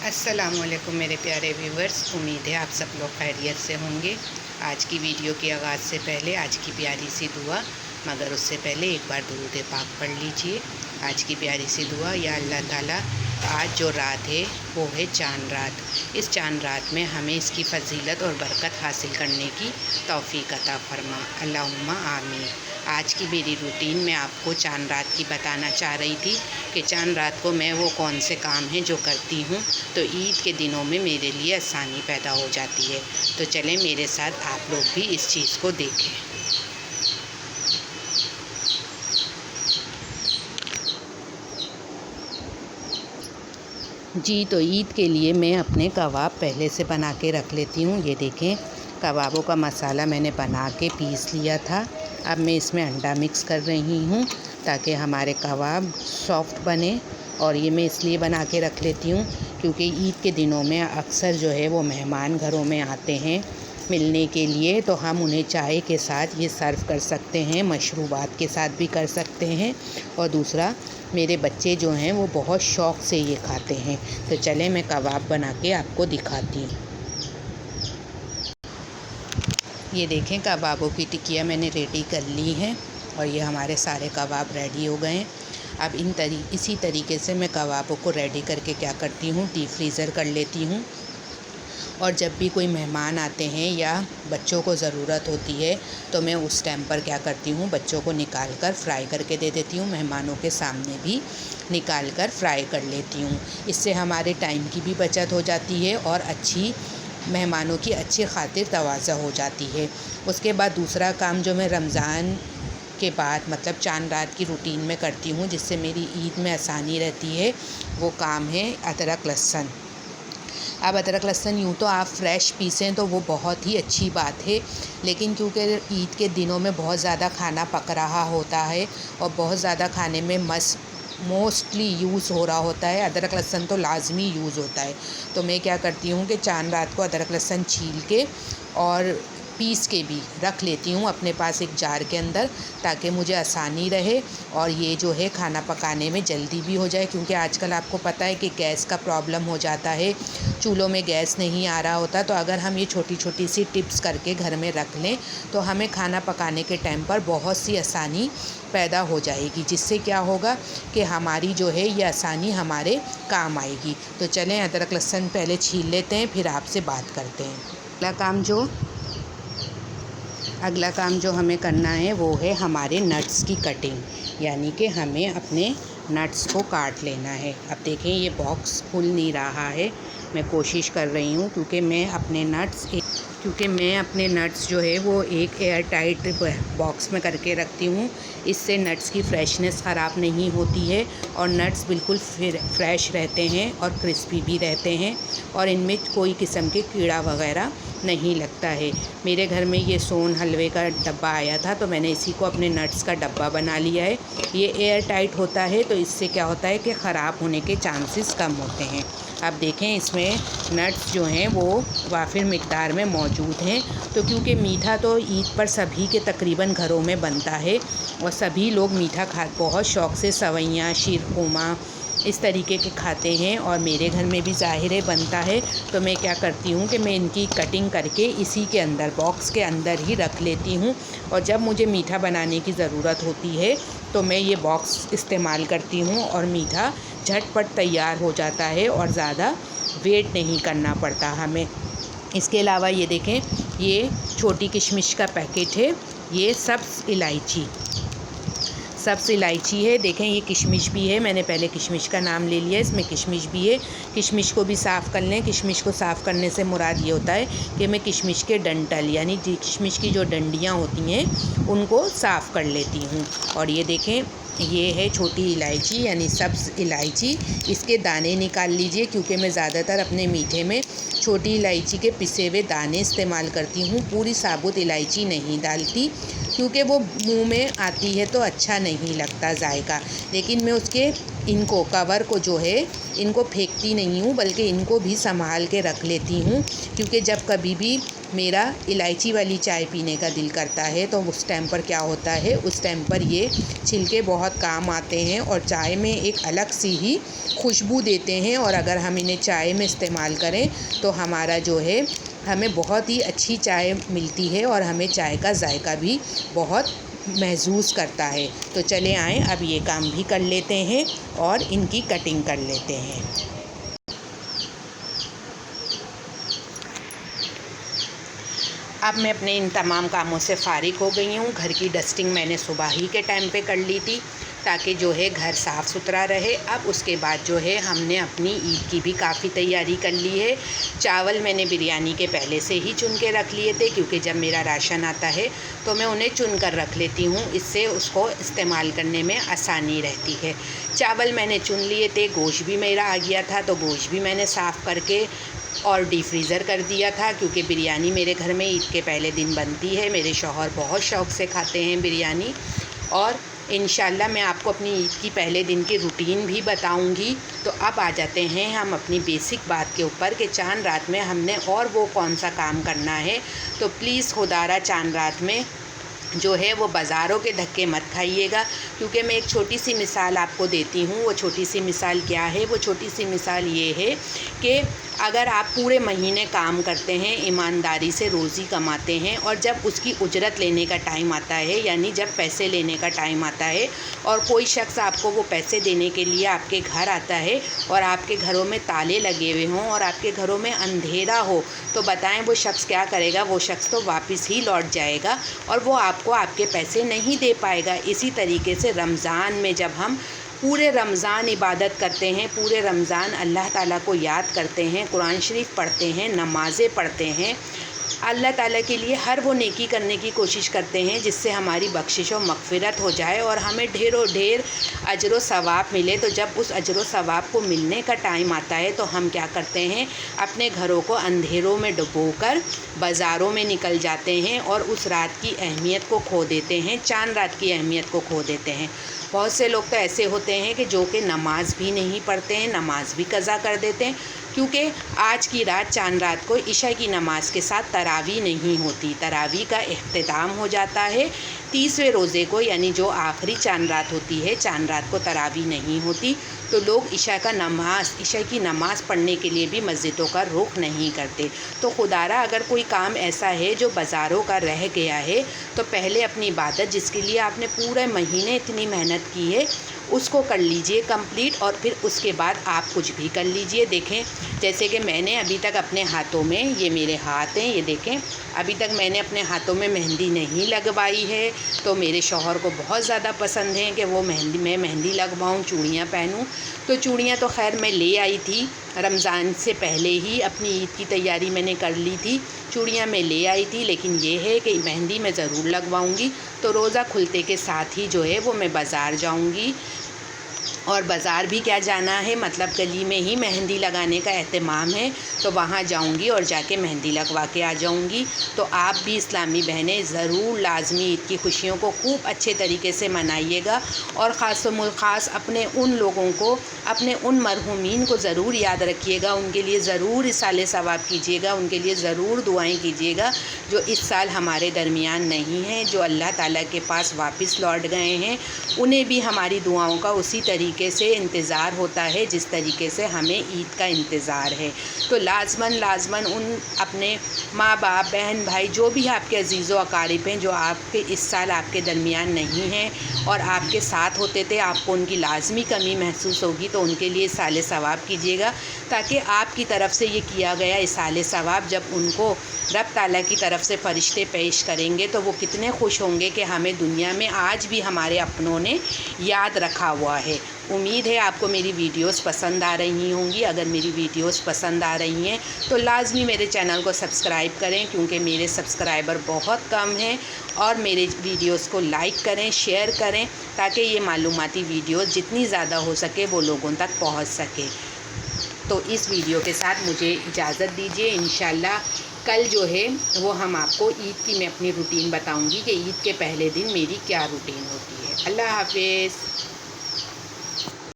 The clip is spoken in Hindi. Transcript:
अस्सलामुअलैकुम मेरे प्यारे व्यूवर्स, उम्मीद है आप सब लोग खैरियत से होंगे। आज की वीडियो के आगाज़ से पहले आज की प्यारी सी दुआ, मगर उससे पहले एक बार दुरूद पाक पढ़ लीजिए। आज की प्यारी सी दुआ, या अल्लाह ताला आज जो रात है वो है चांद रात। इस चांद रात में हमें इसकी फ़जीलत और बरकत हासिल करने की तौफ़ीक अता फ़रमा, अल्लाहुम्मा आमीन। आज की मेरी रूटीन में आपको चांद रात की बताना चाह रही थी कि चांद रात को मैं वो कौन से काम हैं जो करती हूँ तो ईद के दिनों में मेरे लिए आसानी पैदा हो जाती है। तो चलें मेरे साथ आप लोग भी इस चीज़ को देखें। जी, तो ईद के लिए मैं अपने कबाब पहले से बना के रख लेती हूँ। ये देखें, कबाबों का मसाला मैंने बना के पीस लिया था। अब मैं इसमें अंडा मिक्स कर रही हूँ ताकि हमारे कबाब सॉफ्ट बने। और ये मैं इसलिए बना के रख लेती हूँ क्योंकि ईद के दिनों में अक्सर जो है वो मेहमान घरों में आते हैं मिलने के लिए, तो हम उन्हें चाय के साथ ये सर्व कर सकते हैं, मशरूबात के साथ भी कर सकते हैं। और दूसरा, मेरे बच्चे जो हैं वो बहुत शौक़ से ये खाते हैं। तो चलें मैं कबाब बना के आपको दिखाती हूँ। ये देखें, कबाबों की टिक्कियाँ मैंने रेडी कर ली हैं और ये हमारे सारे कबाब रेडी हो गए हैं। अब इसी तरीके से मैं कबाबों को रेडी करके क्या करती हूँ, डीप फ्रीज़र कर लेती हूँ। और जब भी कोई मेहमान आते हैं या बच्चों को ज़रूरत होती है तो मैं उस टाइम पर क्या करती हूँ, बच्चों को निकाल कर फ्राई करके दे देती हूँ। मेहमानों के सामने भी निकाल कर फ्राई कर लेती हूँ। इससे हमारे टाइम की भी बचत हो जाती है और मेहमानों की अच्छी खातिर तवाज़ा हो जाती है। उसके बाद दूसरा काम जो मैं रमज़ान के बाद मतलब चांद रात की रूटीन में करती हूँ जिससे मेरी ईद में आसानी रहती है, वो काम है अदरक लहसुन। अब अदरक लहसुन यूँ तो आप फ्रेश पीसें तो वो बहुत ही अच्छी बात है, लेकिन क्योंकि ईद के दिनों में बहुत ज़्यादा खाना पक रहा होता है और बहुत ज़्यादा खाने में मोस्टली यूज़ हो रहा होता है, अदरक लहसुन तो लाजमी यूज़ होता है। तो मैं क्या करती हूँ कि चांद रात को अदरक लहसुन छील के और पीस के भी रख लेती हूँ अपने पास एक जार के अंदर, ताकि मुझे आसानी रहे और ये जो है खाना पकाने में जल्दी भी हो जाए। क्योंकि आजकल आपको पता है कि गैस का प्रॉब्लम हो जाता है, चूल्हों में गैस नहीं आ रहा होता। तो अगर हम ये छोटी छोटी सी टिप्स करके घर में रख लें तो हमें खाना पकाने के टाइम पर बहुत सी आसानी पैदा हो जाएगी, जिससे क्या होगा कि हमारी जो है ये आसानी हमारे काम आएगी। तो चलें अदरक लहसुन पहले छील लेते हैं, फिर आपसे बात करते हैं। अगला काम जो हमें करना है वो है हमारे नट्स की कटिंग, यानी कि हमें अपने नट्स को काट लेना है। अब देखें, ये बॉक्स खुल नहीं रहा है, मैं कोशिश कर रही हूँ क्योंकि मैं अपने नट्स जो है वो एक एयर टाइट बॉक्स में करके रखती हूँ। इससे नट्स की फ्रेशनेस ख़राब नहीं होती है और नट्स बिल्कुल फ्रेश रहते हैं और क्रिस्पी भी रहते हैं और इनमें कोई किस्म के कीड़ा वगैरह नहीं लगता है। मेरे घर में ये सोन हलवे का डब्बा आया था तो मैंने इसी को अपने नट्स का डब्बा बना लिया है। ये एयर टाइट होता है तो इससे क्या होता है कि ख़राब होने के चांसेस कम होते हैं। अब देखें, इसमें नट्स जो हैं वो वाफिर मिक़दार में मौजूद हैं। तो क्योंकि मीठा तो ईद पर सभी के तकरीबन घरों में बनता है और सभी लोग मीठा बहुत शौक़ से सवैयाँ, शीरखुरमा इस तरीके के खाते हैं और मेरे घर में भी ज़ाहिर है बनता है। तो मैं क्या करती हूँ कि मैं इनकी कटिंग करके इसी के अंदर बॉक्स के अंदर ही रख लेती हूँ और जब मुझे मीठा बनाने की ज़रूरत होती है तो मैं ये बॉक्स इस्तेमाल करती हूँ और मीठा झटपट तैयार हो जाता है और ज़्यादा वेट नहीं करना पड़ता हमें। इसके अलावा ये देखें, ये छोटी किशमिश का पैकेट है, ये सब्ज़ इलायची है। देखें, ये किशमिश भी है, मैंने पहले किशमिश का नाम ले लिया, इसमें किशमिश भी है। किशमिश को भी साफ़ कर लें। किशमिश को साफ़ करने से मुराद ये होता है कि मैं किशमिश के डंठल यानी किशमिश की जो डंडियाँ होती हैं उनको साफ़ कर लेती हूँ। और ये देखें, ये है छोटी इलायची यानी सब्ज़ इलायची। इसके दाने निकाल लीजिए क्योंकि मैं ज़्यादातर अपने मीठे में छोटी इलायची के पिसे हुए दाने इस्तेमाल करती हूँ, पूरी साबुत इलायची नहीं डालती क्योंकि वो मुंह में आती है तो अच्छा नहीं लगता जायका। लेकिन मैं उसके इनको कवर को जो है इनको फेंकती नहीं हूँ, बल्कि इनको भी संभाल के रख लेती हूँ, क्योंकि जब कभी भी मेरा इलायची वाली चाय पीने का दिल करता है तो उस टाइम पर क्या होता है, उस टाइम पर ये छिलके बहुत काम आते हैं और चाय में एक अलग सी ही खुशबू देते हैं। और अगर हम इन्हें चाय में इस्तेमाल करें तो हमारा जो है हमें बहुत ही अच्छी चाय मिलती है और हमें चाय का जायका भी बहुत महसूस करता है। तो चले आएँ अब ये काम भी कर लेते हैं और इनकी कटिंग कर लेते हैं। अब मैं अपने इन तमाम कामों से फ़ारिग हो गई हूँ। घर की डस्टिंग मैंने सुबह ही के टाइम पे कर ली थी ताकि जो है घर साफ़ सुथरा रहे। अब उसके बाद जो है हमने अपनी ईद की भी काफ़ी तैयारी कर ली है। चावल मैंने बिरयानी के पहले से ही चुन के रख लिए थे, क्योंकि जब मेरा राशन आता है तो मैं उन्हें चुन कर रख लेती हूँ, इससे उसको इस्तेमाल करने में आसानी रहती है। चावल मैंने चुन लिए थे, गोश्त भी मेरा आ गया था तो गोश्त भी मैंने साफ़ करके और डीप फ्रीज़र कर दिया था, क्योंकि बिरयानी मेरे घर में ईद के पहले दिन बनती है। मेरे शौहर बहुत शौक़ से खाते हैं बिरयानी। और इंशाल्लाह मैं आपको अपनी ईद की पहले दिन की रूटीन भी बताऊंगी। तो अब आ जाते हैं हम अपनी बेसिक बात के ऊपर कि चांद रात में हमने और वो कौन सा काम करना है। तो प्लीज़ खुदारा चांद रात में जो है वो बाज़ारों के धक्के मत खाइएगा, क्योंकि मैं एक छोटी सी मिसाल आपको देती हूँ। वो छोटी सी मिसाल क्या है? वो छोटी सी मिसाल ये है कि अगर आप पूरे महीने काम करते हैं, ईमानदारी से रोज़ी कमाते हैं, और जब उसकी उजरत लेने का टाइम आता है, यानी जब पैसे लेने का टाइम आता है और कोई शख्स आपको वो पैसे देने के लिए आपके घर आता है और आपके घरों में ताले लगे हुए हों और आपके घरों में अंधेरा हो, तो बताएं वो शख्स क्या करेगा? वो शख्स तो वापस ही लौट जाएगा और वो आपको आपके पैसे नहीं दे पाएगा। इसी तरीके से रमज़ान में जब हम पूरे रमज़ान इबादत करते हैं, पूरे रमज़ान अल्लाह ताला को याद करते हैं, कुरान शरीफ पढ़ते हैं, नमाज़ें पढ़ते हैं, अल्लाह ताला के लिए हर वो नेकी करने की कोशिश करते हैं जिससे हमारी बख्शिश और मग़फ़िरत हो जाए और हमें ढेरों ढेर अजर व सवाब मिले। तो जब उस अजर व सवाब को मिलने का टाइम आता है तो हम क्या करते हैं? अपने घरों को अंधेरों में डुबोकर बाज़ारों में निकल जाते हैं और उस रात की अहमियत को खो देते हैं, चांद रात की अहमियत को खो देते हैं। बहुत से लोग तो ऐसे होते हैं कि जो कि नमाज़ भी नहीं पढ़ते हैं, नमाज़ भी कज़ा कर देते हैं, क्योंकि आज की रात चांद रात को इशा की नमाज़ के साथ तरावी नहीं होती। तरावी का इख्तिताम हो जाता है 30वें रोज़े को, यानी जो आखिरी चांद रात होती है, चांद रात को तरावी नहीं होती। तो लोग इशा की नमाज़ पढ़ने के लिए भी मस्जिदों का रुख नहीं करते। तो खुदारा अगर कोई काम ऐसा है जो बाज़ारों का रह गया है, तो पहले अपनी इबादत जिसके लिए आपने पूरे महीने इतनी मेहनत की है उसको कर लीजिए कंप्लीट, और फिर उसके बाद आप कुछ भी कर लीजिए। देखें, जैसे कि मैंने अभी तक अपने हाथों में, ये मेरे हाथ हैं, ये देखें, अभी तक मैंने अपने हाथों में मेहंदी नहीं लगवाई है। तो मेरे शौहर को बहुत ज़्यादा पसंद है कि वो मैं मेहंदी लगवाऊँ, चूड़ियाँ पहनूँ। तो चूड़ियाँ तो खैर मैं ले आई थी रमज़ान से पहले ही, अपनी ईद की तैयारी मैंने कर ली थी, चूड़ियाँ मैं ले आई थी। लेकिन ये है कि मेहंदी मैं ज़रूर लगवाऊँगी। तो रोज़ा खुलते के साथ ही जो है वो मैं बाज़ार जाऊँगी, और बाज़ार भी क्या जाना है, मतलब गली में ही मेहंदी लगाने का एहतमाम है, तो वहाँ जाऊँगी और जाके मेहंदी लगवा के आ जाऊँगी। तो आप भी इस्लामी बहनें ज़रूर लाजमी ईद की खुशियों को खूब अच्छे तरीके से मनाइएगा, और ख़ास अपने उन लोगों को, अपने उन मरहूमीन को ज़रूर याद रखिएगा, उनके लिए ज़रूर इसाले सवाब कीजिएगा, उनके लिए ज़रूर दुआएँ कीजिएगा जो इस साल हमारे दरमियान नहीं हैं, जो अल्लाह ताला के पास वापस लौट गए हैं। उन्हें भी हमारी दुआओं का उसी तरीके से इंतज़ार होता है जिस तरीके से हमें ईद का इंतज़ार है। तो लाजमन उन अपने माँ बाप, बहन भाई, जो भी आपके अजीज़ व अकारिब हैं, जो आपके इस साल आपके दरमियान नहीं हैं और आपके साथ होते थे, आपको उनकी लाजमी कमी महसूस होगी, तो उनके लिए इसाले सवाब कीजिएगा, ताकि आपकी तरफ से ये किया गया इसाले सवाब जब उनको रब ताला की तरफ से फ़रिश्ते पेश करेंगे तो वो कितने खुश होंगे कि हमें दुनिया में आज भी हमारे अपनों ने याद रखा हुआ है। उम्मीद है आपको मेरी वीडियोस पसंद आ रही होंगी। अगर मेरी वीडियोस पसंद आ रही हैं तो लाजमी मेरे चैनल को सब्सक्राइब करें, क्योंकि मेरे सब्सक्राइबर बहुत कम हैं, और मेरे वीडियोस को लाइक करें, शेयर करें, ताकि ये मालूमाती वीडियोस जितनी ज़्यादा हो सके वो लोगों तक पहुंच सके। तो इस वीडियो के साथ मुझे इजाज़त दीजिए। इंशाल्लाह कल जो है वो हम आपको ईद की मैं अपनी रूटीन बताऊंगी कि ईद के पहले दिन मेरी क्या रूटीन होती है। अल्लाह हाफिज़।